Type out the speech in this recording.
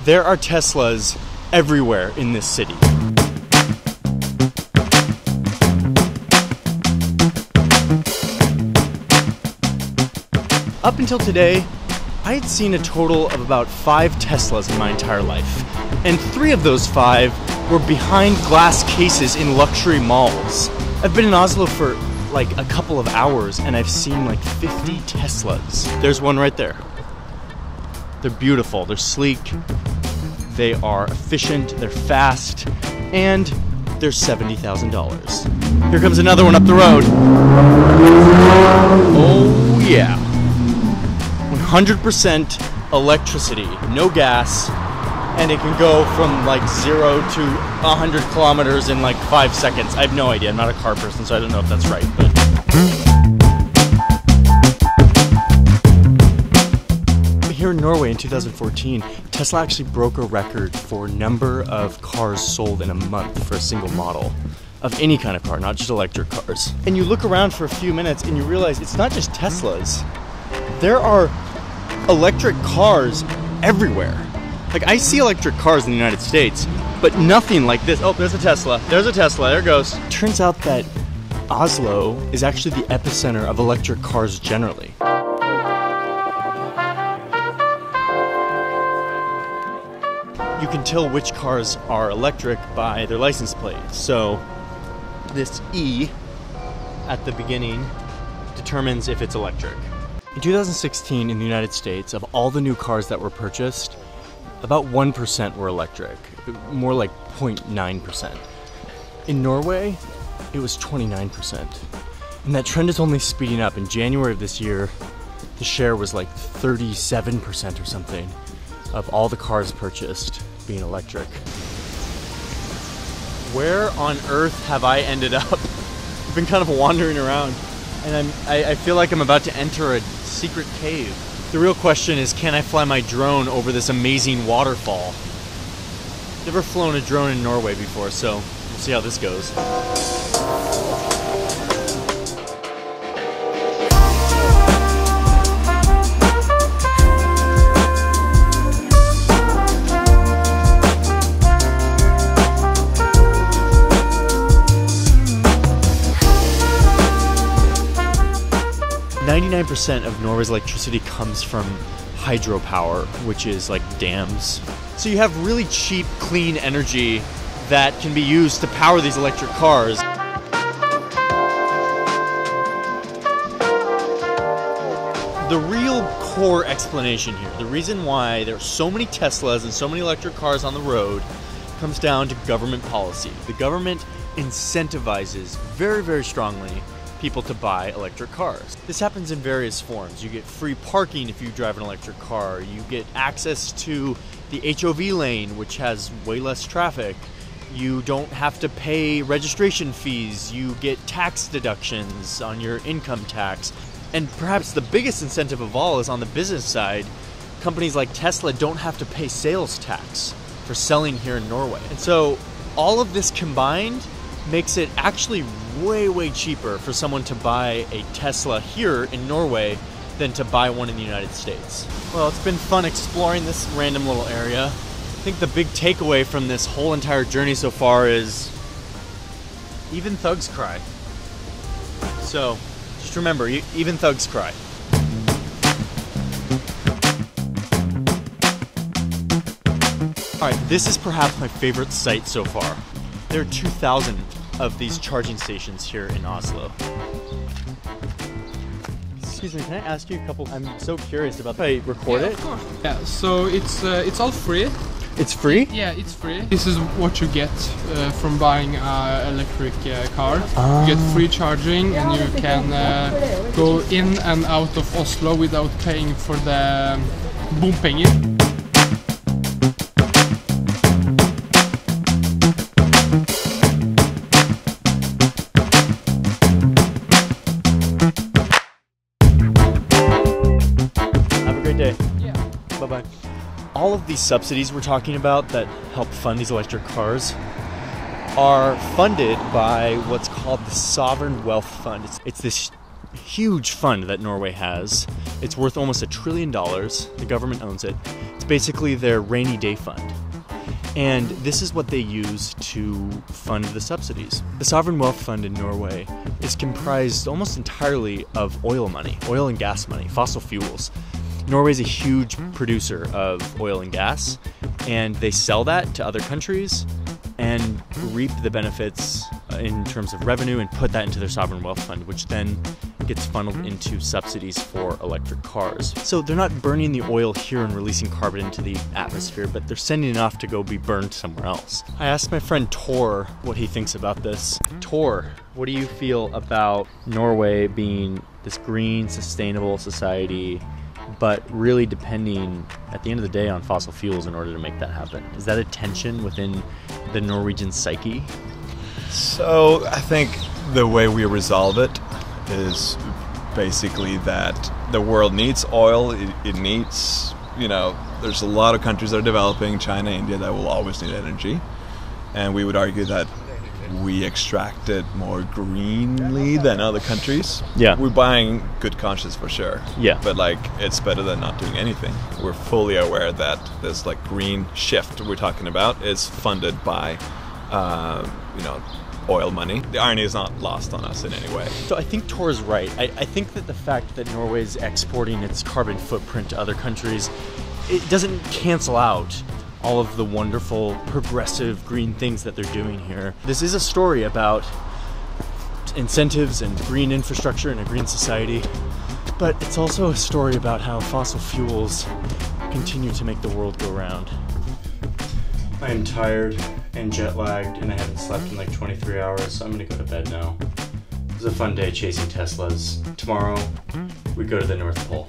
There are Teslas everywhere in this city. Up until today, I had seen a total of about 5 Teslas in my entire life. And 3 of those 5 were behind glass cases in luxury malls. I've been in Oslo for like a couple of hours and I've seen like 50 Teslas. There's one right there. They're beautiful, they're sleek, they are efficient, they're fast, and they're $70,000. Here comes another one up the road. Oh yeah. 100% electricity, no gas, and it can go from like 0 to 100 kilometers in like 5 seconds. I have no idea, I'm not a car person, so I don't know if that's right, but... Here in Norway in 2014, Tesla actually broke a record for number of cars sold in a month for a single model of any kind of car, not just electric cars. And you look around for a few minutes and you realize it's not just Teslas. There are electric cars everywhere. Like, I see electric cars in the United States, but nothing like this. Oh, there's a Tesla. There's a Tesla. There it goes. Turns out that Oslo is actually the epicenter of electric cars generally. You can tell which cars are electric by their license plate. So this E at the beginning determines if it's electric. In 2016 in the United States, of all the new cars that were purchased, about 1% were electric, more like 0.9%. In Norway, it was 29%. And that trend is only speeding up. In January of this year, the share was like 37% or something of all the cars purchased being electric. Where on earth have I ended up? I've been kind of wandering around, and I feel like I'm about to enter a secret cave. The real question is, can I fly my drone over this amazing waterfall? Never flown a drone in Norway before, so we'll see how this goes. 99% of Norway's electricity comes from hydropower, which is like dams. So you have really cheap, clean energy that can be used to power these electric cars. The real core explanation here, the reason why there are so many Teslas and so many electric cars on the road, comes down to government policy. The government incentivizes very, very strongly people to buy electric cars. This happens in various forms. You get free parking if you drive an electric car. You get access to the HOV lane, which has way less traffic. You don't have to pay registration fees. You get tax deductions on your income tax. And perhaps the biggest incentive of all is on the business side. Companies like Tesla don't have to pay sales tax for selling here in Norway. And so all of this combined makes it actually way, way cheaper for someone to buy a Tesla here in Norway than to buy one in the United States. Well, it's been fun exploring this random little area. I think the big takeaway from this whole entire journey so far is even thugs cry. So just remember, even thugs cry. Alright, this is perhaps my favorite site so far. There are 2,000 of these charging stations here in Oslo. Excuse me, can I ask you a couple? I'm so curious about that. I record it? Of course. Yeah, so it's all free. It's free? Yeah, it's free. This is what you get from buying an electric car. You get free charging and you can go in and out of Oslo without paying for the bompenger. Bye-bye. All of these subsidies we're talking about that help fund these electric cars are funded by what's called the Sovereign Wealth Fund. It's this huge fund that Norway has. It's worth almost $1 trillion. The government owns it. It's basically their rainy day fund. And this is what they use to fund the subsidies. The Sovereign Wealth Fund in Norway is comprised almost entirely of oil money, oil and gas money, fossil fuels. Norway is a huge producer of oil and gas, and they sell that to other countries and reap the benefits in terms of revenue and put that into their Sovereign Wealth Fund, which then gets funneled into subsidies for electric cars. So they're not burning the oil here and releasing carbon into the atmosphere, but they're sending it off to go be burned somewhere else. I asked my friend Tor what he thinks about this. Tor, what do you feel about Norway being this green, sustainable society, but really depending at the end of the day on fossil fuels in order to make that happen? Is that a tension within the Norwegian psyche? So I think the way we resolve it is basically that the world needs oil. It needs, there's a lot of countries that are developing, China, India, that will always need energy. And we would argue that we extract it more greenly than other countries. Yeah. We're buying good conscience for sure. Yeah. But it's better than not doing anything. We're fully aware that this green shift we're talking about is funded by, oil money. The irony is not lost on us in any way. So I think Tor is right. I think that the fact that Norway is exporting its carbon footprint to other countries, it doesn't cancel out all of the wonderful, progressive green things that they're doing here. This is a story about incentives and green infrastructure in a green society, but it's also a story about how fossil fuels continue to make the world go round. I am tired and jet lagged, and I haven't slept in 23 hours, so I'm gonna go to bed now. It was a fun day chasing Teslas. Tomorrow, we go to the North Pole.